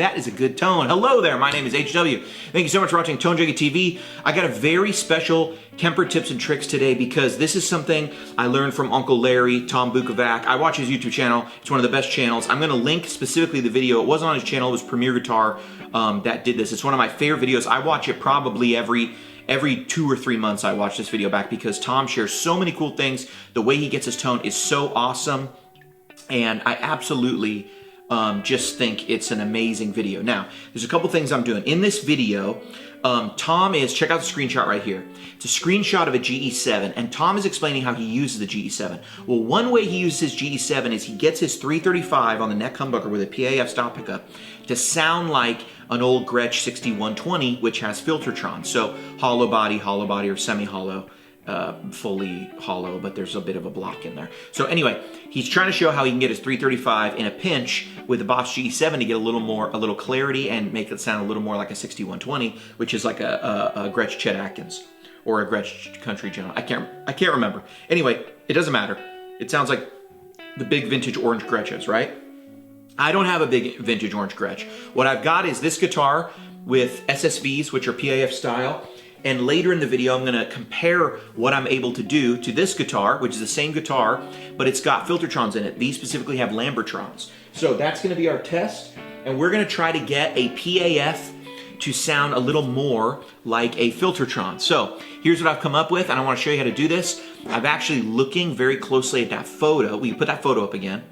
that is a good tone. Hello there, my name is HW. Thank you so much for watching Tone Junkie TV. I got a very special Kemper tips and tricks today because this is something I learned from Uncle Larry, Tom Bukovac. I watch his YouTube channel. It's one of the best channels. I'm gonna link specifically the video. It wasn't on his channel, it was Premier Guitar that did this. It's one of my favorite videos. I watch it probably every 2 or 3 months. I watch this video back because Tom shares so many cool things. The way he gets his tone is so awesome. And I absolutely just think it's an amazing video. Now, there's a couple things I'm doing. In this video, Tom is, check out the screenshot right here. It's a screenshot of a GE7, and Tom is explaining how he uses the GE7. Well, one way he uses his GE7 is he gets his 335 on the neck humbucker with a PAF stop pickup to sound like an old Gretsch 6120, which has FilterTron. So hollow body, or semi-hollow. Fully hollow, but there's a bit of a block in there. So anyway, he's trying to show how he can get his 335 in a pinch with the Boss GE7 to get a little clarity and make it sound a little more like a 6120, which is like a Gretsch Chet Atkins or a Gretsch Country General. I can't remember. Anyway, it doesn't matter. It sounds like the big vintage orange Gretches, right? I don't have a big vintage orange Gretsch. What I've got is this guitar with SSVs, which are PAF style. And later in the video, I'm gonna compare what I'm able to do to this guitar, which is the same guitar, but it's got Filtertrons in it. These specifically have Lambertrons. So that's gonna be our test, and we're gonna try to get a PAF to sound a little more like a Filtertron. So here's what I've come up with, and I wanna show you how to do this. I'm actually looking very closely at that photo. Will you put that photo up again?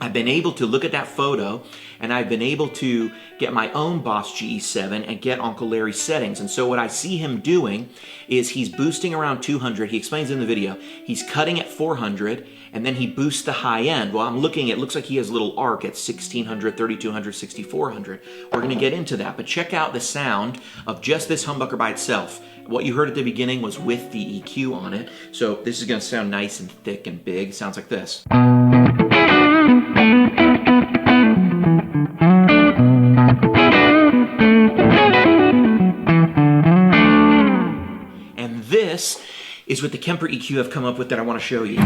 I've been able to look at that photo, and I've been able to get my own Boss GE7 and get Uncle Larry's settings. And so what I see him doing is he's boosting around 200. He explains in the video. He's cutting at 400, and then he boosts the high end. Well, I'm looking, it looks like he has a little arc at 1600, 3200, 6400. We're gonna get into that, but check out the sound of just this humbucker by itself. What you heard at the beginning was with the EQ on it. So this is gonna sound nice and thick and big. It sounds like this. And this is what the Kemper EQ I've come up with that I want to show you.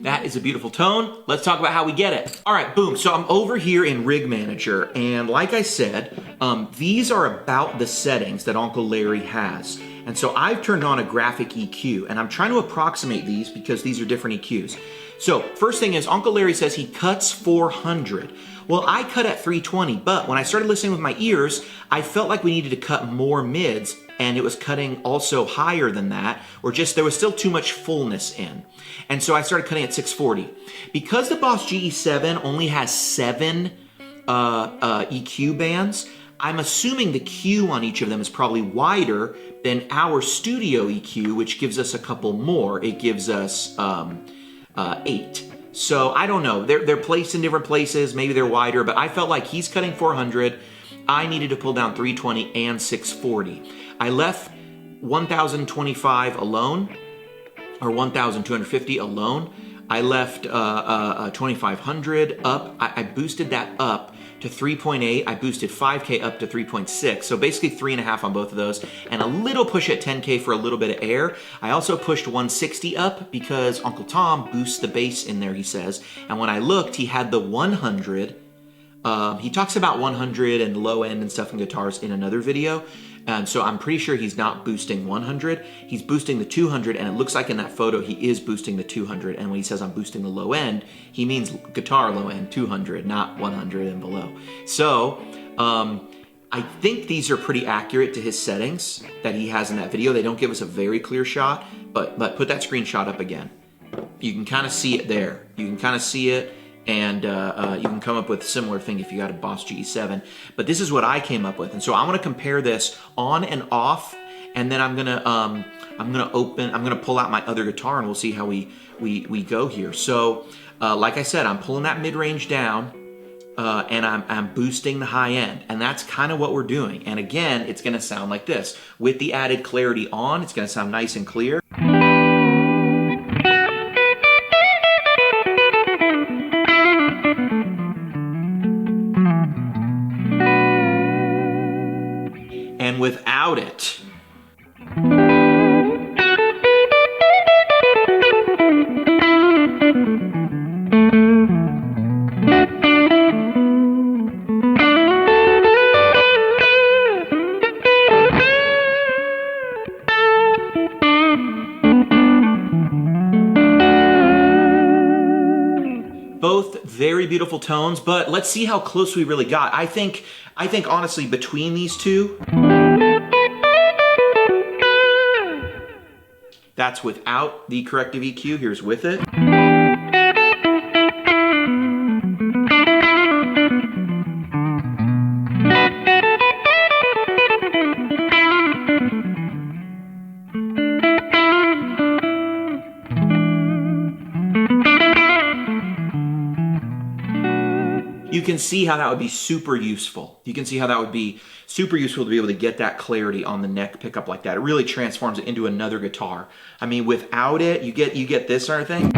That is a beautiful tone. Let's talk about how we get it. All right, boom. So I'm over here in Rig Manager, and like I said, these are about the settings that Uncle Larry has. And so I've turned on a graphic EQ, and I'm trying to approximate these because these are different EQs. So first thing is, Uncle Larry says he cuts 400. Well, I cut at 320, but when I started listening with my ears, I felt like we needed to cut more mids, and it was cutting also higher than that, or just there was still too much fullness in. And so I started cutting at 640. Because the Boss GE7 only has 7 EQ bands, I'm assuming the Q on each of them is probably wider than our studio EQ, which gives us a couple more. It gives us 8. So I don't know, they're placed in different places, maybe they're wider, but I felt like he's cutting 400, I needed to pull down 320 and 640. I left 1025 alone, or 1250 alone. I left 2500 up, I boosted that up to 3.8, I boosted 5K up to 3.6, so basically 3.5 on both of those, and a little push at 10K for a little bit of air. I also pushed 160 up because Uncle Tom boosts the bass in there, he says, and when I looked, he had the 100. He talks about 100 and low end and stuff in guitars in another video, and so I'm pretty sure he's not boosting 100, he's boosting the 200, and it looks like in that photo he is boosting the 200, and when he says I'm boosting the low end, he means guitar low end 200, not 100 and below. So, I think these are pretty accurate to his settings that he has in that video. They don't give us a very clear shot, but put that screenshot up again. You can kind of see it there. You can kind of see it, and you can come up with a similar thing if you got a Boss GE7. But this is what I came up with, and so I'm gonna compare this on and off, and then I'm gonna pull out my other guitar, and we'll see how we go here. So, like I said, I'm pulling that mid-range down. and I'm boosting the high end, and that's kind of what we're doing. And again, it's going to sound like this. With the added clarity on, it's going to sound nice and clear. And without it, both very beautiful tones, but let's see how close we really got. I think honestly between these two, that's without the corrective EQ. Here's with it. You can see how that would be super useful. You can see how that would be super useful to be able to get that clarity on the neck pickup like that. It really transforms it into another guitar. I mean, without it, you get this sort of thing.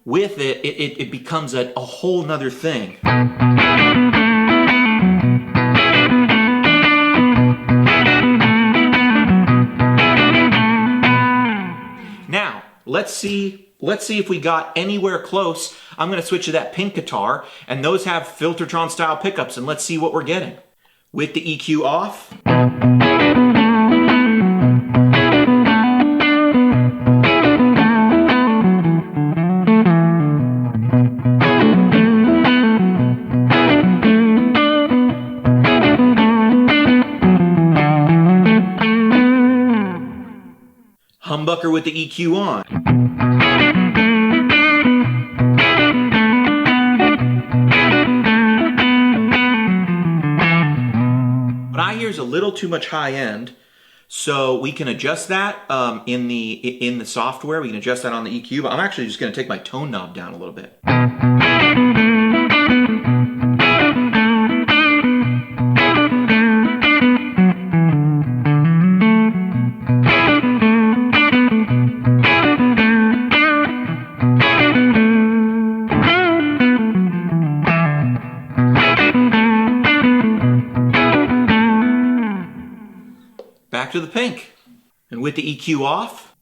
With it, it becomes a whole nother thing. Now, let's see if we got anywhere close. I'm going to switch to that pink guitar, and those have FilterTron style pickups, and let's see what we're getting. With the EQ off. Humbucker with the EQ on. What I hear is a little too much high end, so we can adjust that in the software. We can adjust that on the EQ, but I'm actually just going to take my tone knob down a little bit. Back to the pink. And with the EQ off.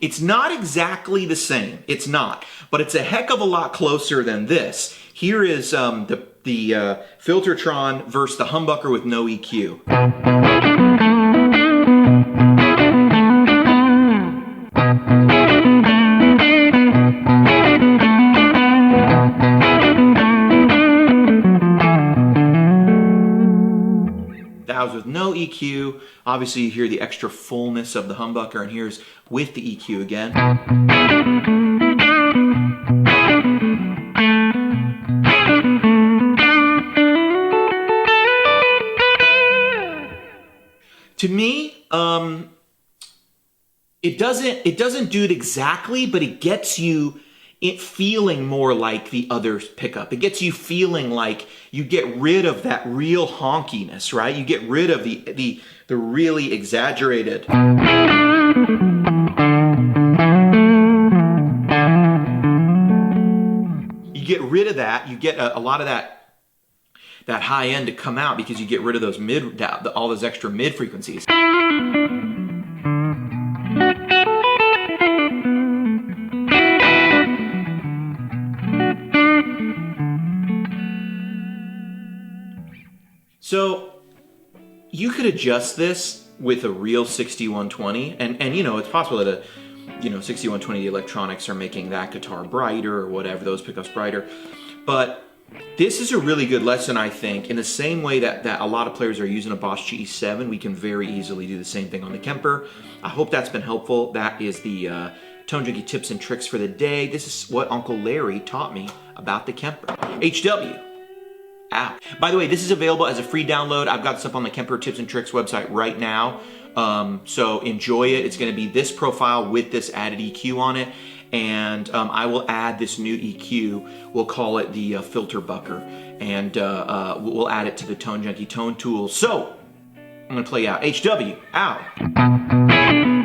It's not exactly the same. It's not. But it's a heck of a lot closer than this. Here is the FilterTron versus the humbucker with no EQ. That was with no EQ. Obviously you hear the extra fullness of the humbucker, and here's with the EQ again. To me, it doesn't do it exactly, but it gets you feeling more like the other pickup. It gets you feeling like you get rid of that real honkiness, right? You get rid of the really exaggerated. You get rid of that. You get a lot of that high end to come out because you get rid of those all those extra mid frequencies. So you could adjust this with a real 6120, and you know, it's possible that 6120, the electronics are making that guitar brighter or whatever, those pickups brighter. But This is a really good lesson, I think. In the same way that a lot of players are using a Boss GE7, we can very easily do the same thing on the Kemper. I hope that's been helpful. That is the Tone Junkie tips and tricks for the day. This is what Uncle Larry taught me about the Kemper. HW, out. By the way, this is available as a free download. I've got this up on the Kemper Tips and Tricks website right now. So enjoy it. It's going to be this profile with this added EQ on it. And I will add this new EQ. We'll call it the filter bucker. And we'll add it to the Tone Junkie tone tool. So I'm going to play out. HW, out.